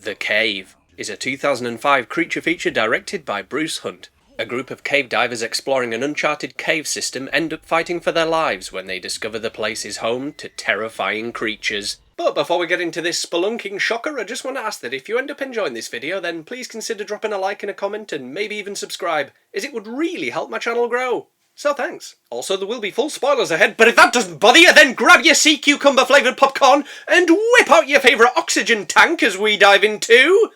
The Cave is a 2005 creature feature directed by Bruce Hunt. A group of cave divers exploring an uncharted cave system end up fighting for their lives when they discover the place is home to terrifying creatures. But before we get into this spelunking shocker, I just want to ask that if you end up enjoying this video, then please consider dropping a like and a comment and maybe even subscribe, as it would really help my channel grow. So thanks. Also, there will be full spoilers ahead, but if that doesn't bother you, then grab your sea cucumber flavoured popcorn and whip out your favourite oxygen tank as we dive into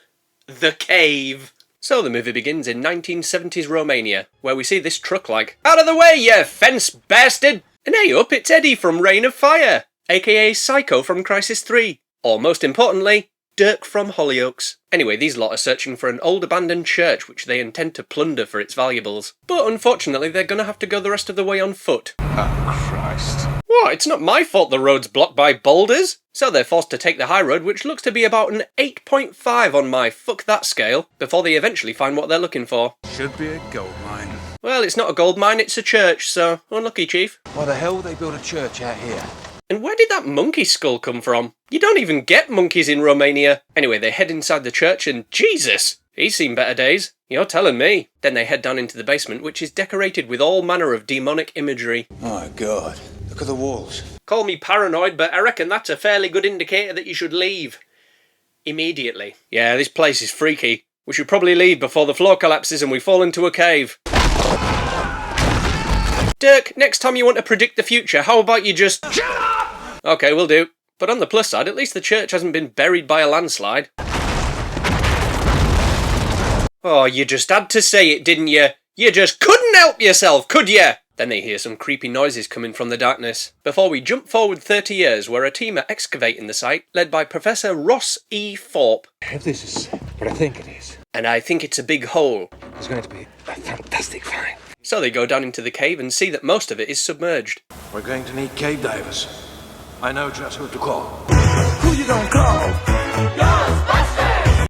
The Cave. So the movie begins in 1970s Romania, where we see this truck like, "Out of the way, you fence bastard!" And hey up, it's Eddie from Reign of Fire, aka Psycho from Crisis 3, or most importantly, Dirk from Hollyoaks. Anyway, these lot are searching for an old abandoned church which they intend to plunder for its valuables. But unfortunately they're gonna have to go the rest of the way on foot. Oh, Christ. What? It's not my fault the road's blocked by boulders. So they're forced to take the high road, which looks to be about an 8.5 on my fuck that scale, before they eventually find what they're looking for. Should be a gold mine. Well, it's not a gold mine, it's a church, so unlucky, Chief. Why the hell would they build a church out here? And where did that monkey skull come from? You don't even get monkeys in Romania. Anyway, they head inside the church and Jesus! He's seen better days. You're telling me. Then they head down into the basement, which is decorated with all manner of demonic imagery. Oh my God, look at the walls. Call me paranoid, but I reckon that's a fairly good indicator that you should leave. Immediately. Yeah, this place is freaky. We should probably leave before the floor collapses and we fall into a cave. Dirk, next time you want to predict the future, how about you just... Shut up! Okay, will do. But on the plus side, at least the church hasn't been buried by a landslide. Oh, you just had to say it, didn't you? You just couldn't help yourself, could you? Then they hear some creepy noises coming from the darkness. Before we jump forward 30 years, where a team are excavating the site, led by Professor Ross E. Thorpe. If this is what I think it is, And I think it's a big hole. it's going to be a fantastic find. So they go down into the cave and see that most of it is submerged. We're going to need cave divers. I know just who to call. Who you gonna call?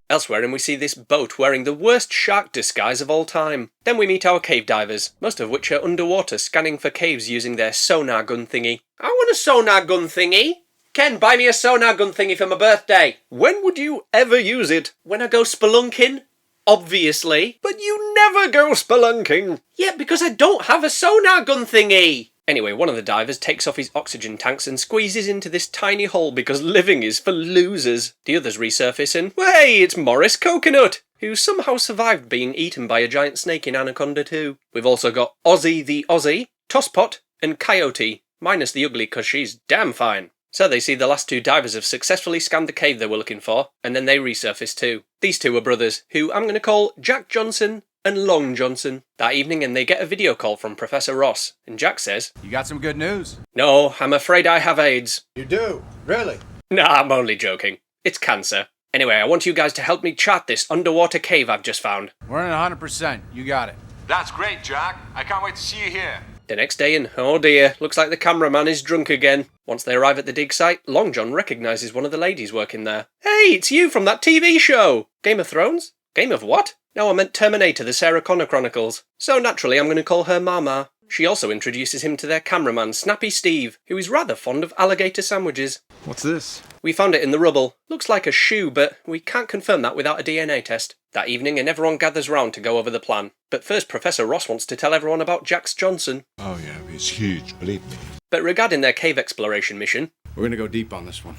Elsewhere, and we see this boat wearing the worst shark disguise of all time. Then we meet our cave divers, most of which are underwater scanning for caves using their sonar gun thingy. I want a sonar gun thingy. Ken, buy me a sonar gun thingy for my birthday. When would you ever use it? When I go spelunking? Obviously. But you never go spelunking. Yeah, because I don't have a sonar gun thingy. Anyway, one of the divers takes off his oxygen tanks and squeezes into this tiny hole because living is for losers. The others resurface and, hey, it's Morris Coconut, who somehow survived being eaten by a giant snake in Anaconda 2. We've also got Ozzy the Aussie, Tosspot, and Coyote, minus the ugly because she's damn fine. So they see the last two divers have successfully scanned the cave they were looking for, and then they resurface too. These two are brothers, who I'm going to call Jack Johnson and Long Johnson. That evening, and they get a video call from Professor Ross, and Jack says, You got some good news? "No, I'm afraid I have AIDS." You do? Really? Nah, I'm only joking. It's cancer. Anyway, I want you guys to help me chart this underwater cave I've just found. We're in 100%. You got it. That's great, Jack. I can't wait to see you here. The next day, and oh dear, looks like the cameraman is drunk again. Once they arrive at the dig site, Long John recognises one of the ladies working there. Hey, it's you from that TV show! Game of Thrones? Game of what? No, I meant Terminator, the Sarah Connor Chronicles. So naturally, I'm going to call her Mama. She also introduces him to their cameraman, Snappy Steve, who is rather fond of alligator sandwiches. What's this? We found it in the rubble. Looks like a shoe, but we can't confirm that without a DNA test. That evening, and everyone gathers round to go over the plan. But first, Professor Ross wants to tell everyone about Jax Johnson. Oh yeah, it's huge, believe me. But regarding their cave exploration mission, We're gonna go deep on this one.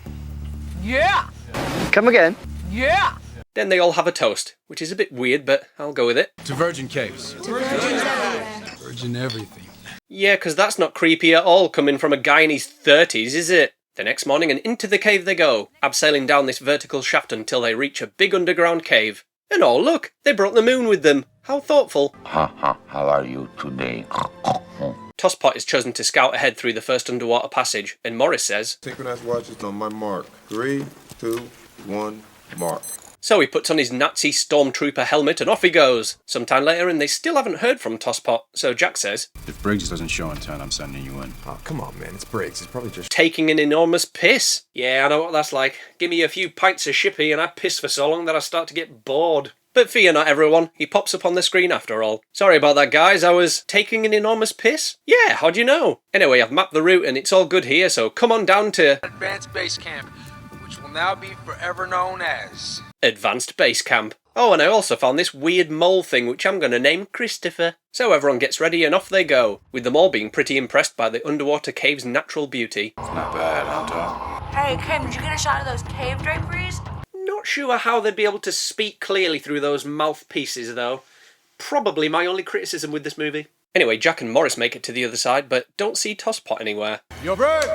Come again? then they all have a toast, which is a bit weird, but I'll go with it. To Virgin Caves. Virgin everything. Yeah, 'cause that's not creepy at all coming from a guy in his 30s, is it? The next morning, and into the cave they go, abseiling down this vertical shaft until they reach a big underground cave. And oh look, they brought the moon with them. How thoughtful. How are you today? Tosspot is chosen to scout ahead through the first underwater passage, and Morris says, Synchronized watches on my mark. 3, 2, 1, mark. so he puts on his Nazi stormtrooper helmet and off he goes. Sometime later, and they still haven't heard from Tosspot, so Jack says, If Briggs doesn't show in time, I'm sending you in. Oh, come on, man. It's Briggs. It's probably just... taking an enormous piss. Yeah, I know what that's like. Give me a few pints of shippy and I piss for so long that I start to get bored. But fear not, everyone, he pops up on the screen after all. Sorry about that, guys, I was taking an enormous piss? Yeah, how'd you know? Anyway, I've mapped the route and it's all good here, so come on down to... Advanced Base Camp, which will now be forever known as... Advanced base camp. Oh, and I also found this weird mole thing which I'm going to name Christopher. So everyone gets ready and off they go, with them all being pretty impressed by the underwater cave's natural beauty. Not bad, huh, Tom? Hey, Kim, did you get a shot of those cave draperies? Not sure how they'd be able to speak clearly through those mouthpieces, though. Probably my only criticism with this movie. Anyway, Jack and Morris make it to the other side, but don't see Tosspot anywhere. Your brakes!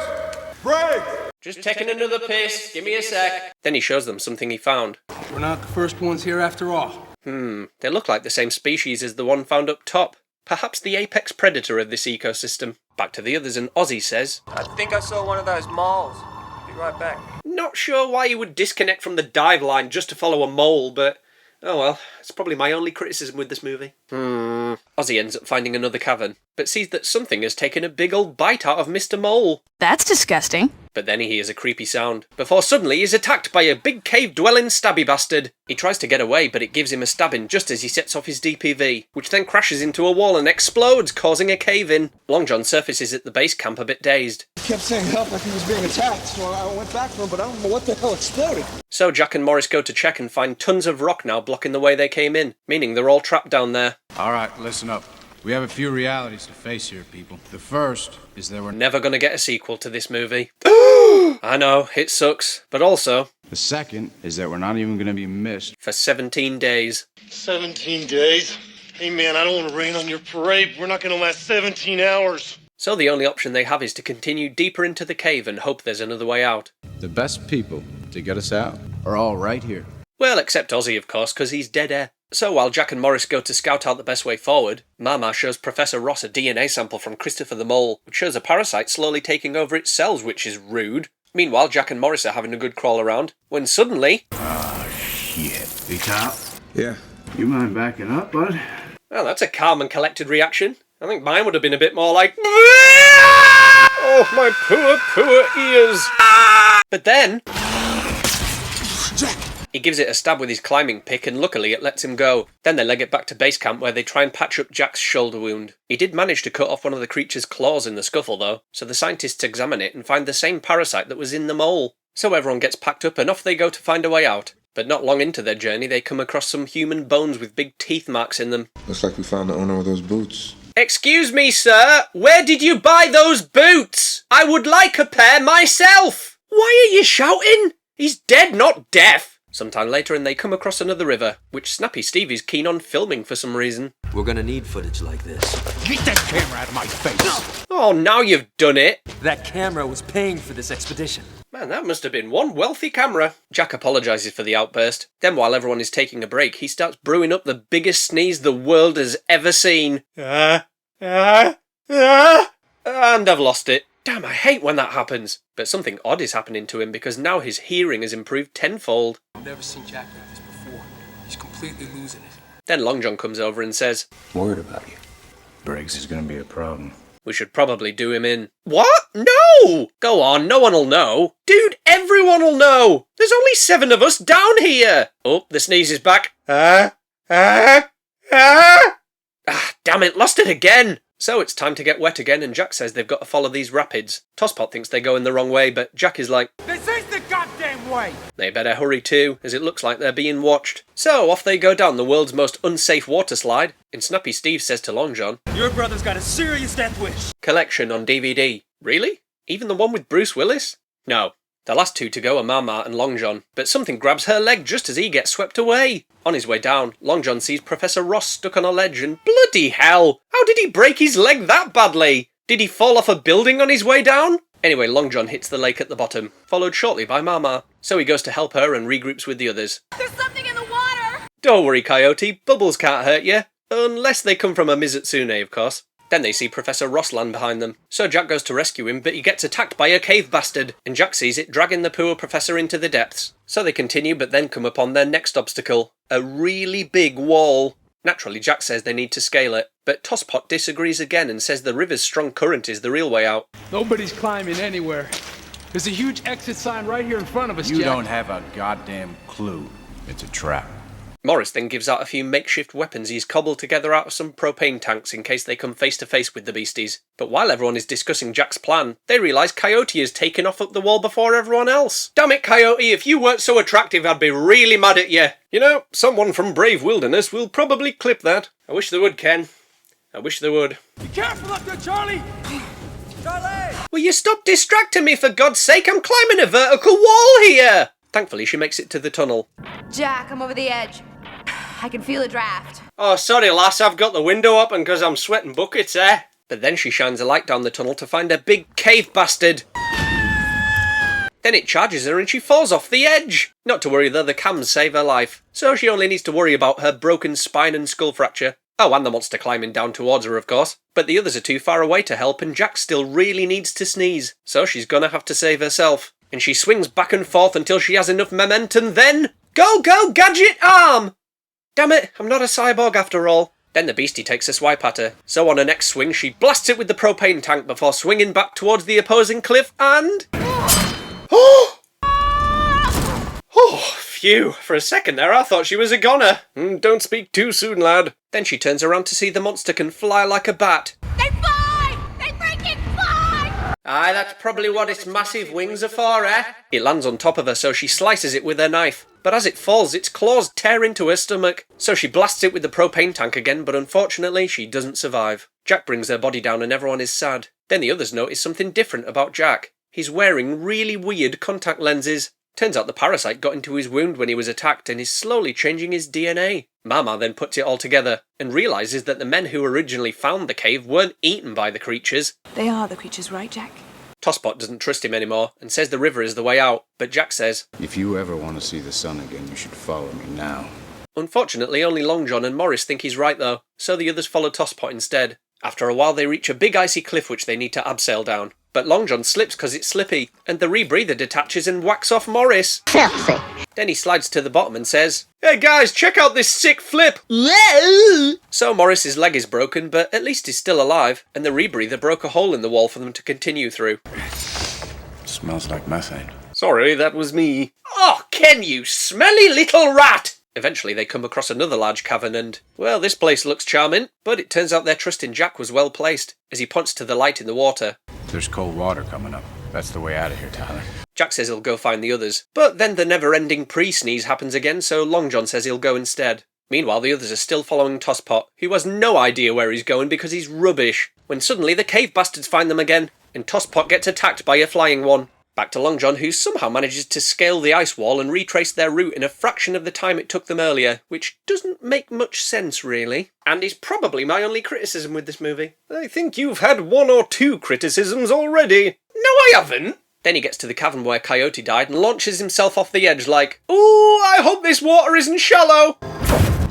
Break! Just taking another piss, give me a sec. Then he shows them something he found. We're not the first ones here after all. They look like the same species as the one found up top. Perhaps the apex predator of this ecosystem. Back to the others and Ozzy says, I think I saw one of those moles. Be right back. Not sure why you would disconnect from the dive line just to follow a mole, but oh well, it's probably my only criticism with this movie. Ozzy ends up finding another cavern, but sees that something has taken a big old bite out of Mr. Mole. That's disgusting. But then he hears a creepy sound, before suddenly he's attacked by a big cave-dwelling stabby bastard. He tries to get away, but it gives him a stabbing just as he sets off his DPV, which then crashes into a wall and explodes, causing a cave-in. Long John surfaces at the base camp a bit dazed. He kept saying help like he was being attacked, so I went back for him, but I don't know what the hell exploded. So Jack and Morris go to check and find tons of rock now blocking the way they came in, meaning they're all trapped down there. All right, listen up. We have a few realities to face here, people. The first is that we're Never gonna get a sequel to this movie. I know, it sucks, but also... The second is that we're not even gonna be missed for 17 days. 17 days? Hey man, I don't want to rain on your parade. We're not gonna last 17 hours. So the only option they have is to continue deeper into the cave and hope there's another way out. The best people to get us out are all right here. Well, except Ozzy, of course, because he's dead air. So while Jack and Morris go to scout out the best way forward, Mama shows Professor Ross a DNA sample from Christopher the Mole, which shows a parasite slowly taking over its cells, which is rude. Meanwhile, Jack and Morris are having a good crawl around, when suddenly... Ah, shit. Hey, Tom? Yeah. You mind backing up, bud? Well, that's a calm and collected reaction. I think mine would have been a bit more like... Oh, my poor ears. But then... He gives it a stab with his climbing pick and luckily it lets him go. Then they leg it back to base camp where they try and patch up Jack's shoulder wound. He did manage to cut off one of the creature's claws in the scuffle though, so the scientists examine it and find the same parasite that was in the mole. So everyone gets packed up and off they go to find a way out. But not long into their journey they come across some human bones with big teeth marks in them. Looks like we found the owner of those boots. Excuse me, sir, where did you buy those boots? I would like a pair myself! Why are you shouting? He's dead, not deaf. Sometime later and they come across another river, which Snappy Stevie's keen on filming for some reason. We're gonna need footage like this. Get that camera out of my face! Oh, now you've done it! That camera was paying for this expedition. Man, that must have been one wealthy camera. Jack apologises for the outburst. Then while everyone is taking a break, he starts brewing up the biggest sneeze the world has ever seen. And I've lost it. Damn, I hate when that happens. But something odd is happening to him because now his hearing has improved tenfold. I've never seen Jack like this before. He's completely losing it. Then Long John comes over and says, Worried about you. Briggs is gonna be a problem. We should probably do him in. What? No! Go on, no one'll know. Dude, everyone'll know! There's only 7 of us down here! Oh, the sneeze is back. Ah, damn it, lost it again! So it's time to get wet again and Jack says they've got to follow these rapids. Tosspot thinks they go in the wrong way, but Jack is like, This is the goddamn way! They better hurry too, as it looks like they're being watched. So off they go down the world's most unsafe water slide, and Snappy Steve says to Long John, Your brother's got a serious death wish. Collection on DVD. Really? Even the one with Bruce Willis? No. The last 2 to go are Mama and Long John, but something grabs her leg just as he gets swept away. On his way down, Long John sees Professor Ross stuck on a ledge and bloody hell! How did he break his leg that badly? Did he fall off a building on his way down? Anyway, Long John hits the lake at the bottom, followed shortly by Mama. So he goes to help her and regroups with the others. There's something in the water! Don't worry, Coyote, bubbles can't hurt you. Unless they come from a Mizutsune, of course. Then they see Professor Ross land behind them. So Jack goes to rescue him, but he gets attacked by a cave bastard, and Jack sees it dragging the poor professor into the depths. So they continue, but then come upon their next obstacle. A really big wall. Naturally, Jack says they need to scale it, but Tosspot disagrees again and says the river's strong current is the real way out. Nobody's climbing anywhere. There's a huge exit sign right here in front of us, You Jack. don't have a goddamn clue. It's a trap. Morris then gives out a few makeshift weapons he's cobbled together out of some propane tanks in case they come face to face with the beasties. But while everyone is discussing Jack's plan, they realise Coyote has taken off up the wall before everyone else. Damn it, Coyote, if you weren't so attractive I'd be really mad at you. You know, someone from Brave Wilderness will probably clip that. I wish they would, Ken. I wish they would. Be careful up there, Charlie! Charlie! Will you stop distracting me, for God's sake? I'm climbing a vertical wall here! Thankfully, she makes it to the tunnel. Jack, I'm over the edge. I can feel a draft. Oh, sorry, lass, I've got the window open because I'm sweating buckets, eh? But then she shines a light down the tunnel to find a big cave bastard. Then it charges her and she falls off the edge. Not to worry though, the cams save her life. So she only needs to worry about her broken spine and skull fracture. Oh, and the monster climbing down towards her, of course. But the others are too far away to help and Jack still really needs to sneeze. So she's gonna have to save herself. And she swings back and forth until she has enough momentum, then... Go, gadget arm! Damn it, I'm not a cyborg after all. Then the beastie takes a swipe at her. So on her next swing, she blasts it with the propane tank before swinging back towards the opposing cliff and... Oh! Oh, phew. For a second there, I thought she was a goner. Don't speak too soon, lad. Then she turns around to see the monster can fly like a bat. They fly! They freaking fly! Aye, that's probably what its massive wings are for, eh? It lands on top of her, so she slices it with her knife. But as it falls, its claws tear into her stomach. So she blasts it with the propane tank again, but unfortunately, she doesn't survive. Jack brings her body down and everyone is sad. Then the others notice something different about Jack. He's wearing really weird contact lenses. Turns out the parasite got into his wound when he was attacked and is slowly changing his DNA. Mama then puts it all together and realises that the men who originally found the cave weren't eaten by the creatures. They are the creatures, right, Jack? Tosspot doesn't trust him anymore and says the river is the way out, but Jack says, If you ever want to see the sun again, you should follow me now. Unfortunately, only Long John and Morris think he's right though, so the others follow Tosspot instead. After a while they reach a big icy cliff which they need to abseil down. But Long John slips because it's slippy, and the rebreather detaches and whacks off Morris. Filthy. Then he slides to the bottom and says, Hey guys, check out this sick flip! So Morris's leg is broken, but at least he's still alive, and the rebreather broke a hole in the wall for them to continue through. Smells like methane. Sorry, that was me. Oh, Ken, you smelly little rat! Eventually they come across another large cavern and, well, this place looks charming, but it turns out their trust in Jack was well placed, as he points to the light in the water. There's cold water coming up. That's the way out of here, Tyler. Jack says he'll go find the others, but then the never-ending pre-sneeze happens again, so Long John says he'll go instead. Meanwhile, the others are still following Tosspot, who has no idea where he's going because he's rubbish, when suddenly the cave bastards find them again, and Tosspot gets attacked by a flying one. Back to Long John, who somehow manages to scale the ice wall and retrace their route in a fraction of the time it took them earlier, which doesn't make much sense, really. And is probably my only criticism with this movie. I think you've had 1 or 2 criticisms already. No, I haven't! Then he gets to the cavern where Coyote died and launches himself off the edge like, Ooh, I hope this water isn't shallow!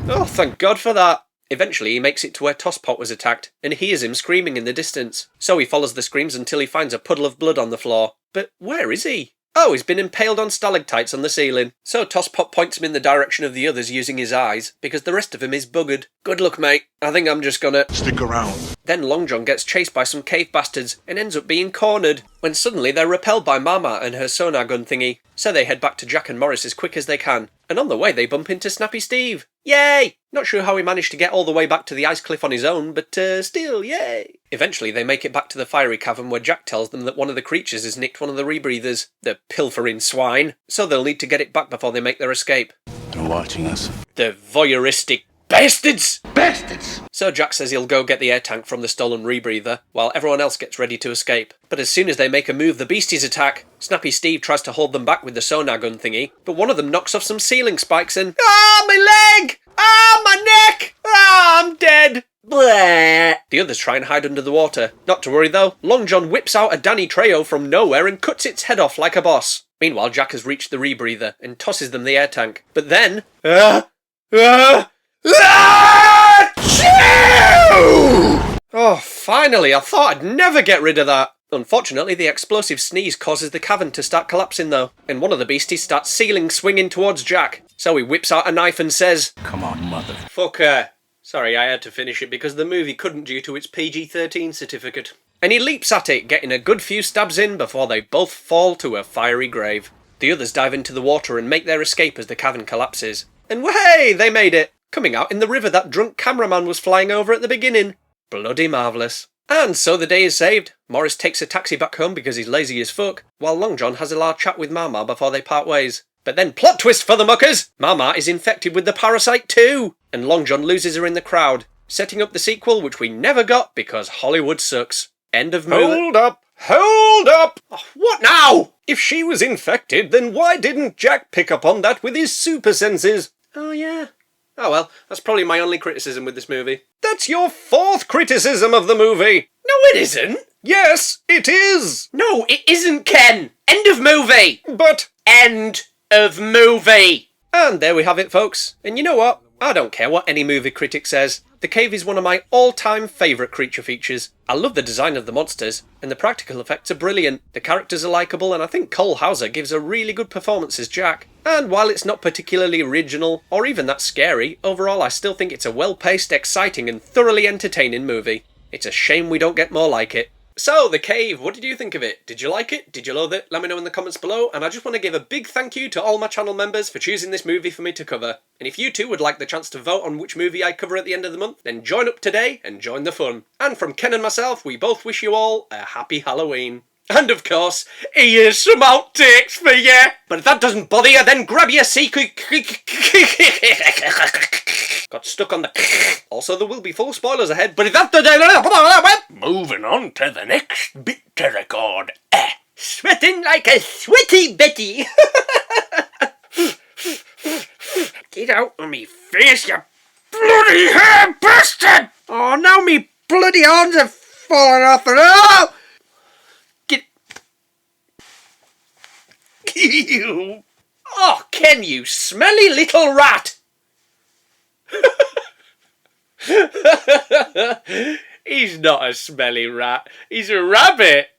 Oh, thank God for that. Eventually he makes it to where Tosspot was attacked, and hears him screaming in the distance. So he follows the screams until he finds a puddle of blood on the floor. But where is he? Oh, he's been impaled on stalactites on the ceiling. So Tosspot points him in the direction of the others using his eyes, because the rest of him is buggered. Good luck, mate. I think I'm just gonna... Stick around. Then Long John gets chased by some cave bastards and ends up being cornered, when suddenly they're repelled by Mama and her sonar gun thingy. So they head back to Jack and Morris as quick as they can, and on the way they bump into Snappy Steve. Yay! Not sure how he managed to get all the way back to the ice cliff on his own, but still, yay! Eventually they make it back to the fiery cavern where Jack tells them that one of the creatures has nicked one of the rebreathers, the pilfering swine, so they'll need to get it back before they make their escape. They're watching us. The voyeuristic bastards! Bastards! So Jack says he'll go get the air tank from the stolen rebreather, while everyone else gets ready to escape. But as soon as they make a move, the beasties attack. Snappy Steve tries to hold them back with the sonar gun thingy, but one of them knocks off some ceiling spikes and... Ah, my leg! Ah, my neck! Ah, I'm dead! Bleh. The others try and hide under the water. Not to worry though, Long John whips out a Danny Trejo from nowhere and cuts its head off like a boss. Meanwhile, Jack has reached the rebreather and tosses them the air tank. But then... Oh, finally! I thought I'd never get rid of that! Unfortunately, the explosive sneeze causes the cavern to start collapsing though, and one of the beasties starts ceiling swinging towards Jack. So he whips out a knife and says, Come on, mother. Fucker. Sorry, I had to finish it because the movie couldn't due to its PG-13 certificate. And he leaps at it, getting a good few stabs in before they both fall to a fiery grave. The others dive into the water and make their escape as the cavern collapses. And hey, they made it! Coming out in the river that drunk cameraman was flying over at the beginning. Bloody marvellous. And so the day is saved. Morris takes a taxi back home because he's lazy as fuck, while Long John has a large chat with Mama before they part ways. But then plot twist for the muckers! Mama is infected with the parasite too! And Long John loses her in the crowd, setting up the sequel which we never got because Hollywood sucks. End of movie. Hold up! Hold up! Oh, what now? If she was infected, then why didn't Jack pick up on that with his super senses? Oh yeah. Oh well, that's probably my only criticism with this movie. That's your 4th criticism of the movie! No, it isn't! Yes, it is! No, it isn't, Ken! End of movie! But... End of movie! And there we have it, folks. And you know what? I don't care what any movie critic says. The cave is one of my all-time favourite creature features. I love the design of the monsters, and the practical effects are brilliant. The characters are likeable, and I think Cole Hauser gives a really good performance as Jack. And while it's not particularly original, or even that scary, overall I still think it's a well-paced, exciting and thoroughly entertaining movie. It's a shame we don't get more like it. So, The Cave, what did you think of it? Did you like it? Did you loathe it? Let me know in the comments below, and I just want to give a big thank you to all my channel members for choosing this movie for me to cover. And if you too would like the chance to vote on which movie I cover at the end of the month, then join up today and join the fun. And from Ken and myself, we both wish you all a happy Halloween. And of course, here's some outtakes for you! But if that doesn't bother you, then grab your secret... Got stuck on the... Also, there will be full spoilers ahead, but if that doesn't... Moving on to the next bit to record. Sweating like a sweaty Betty! Get out of me face, you bloody hair bastard! Oh, now me bloody arms have fallen off and oh! Get... Ew! Oh, Ken, you smelly little rat! He's not a smelly rat, he's a rabbit!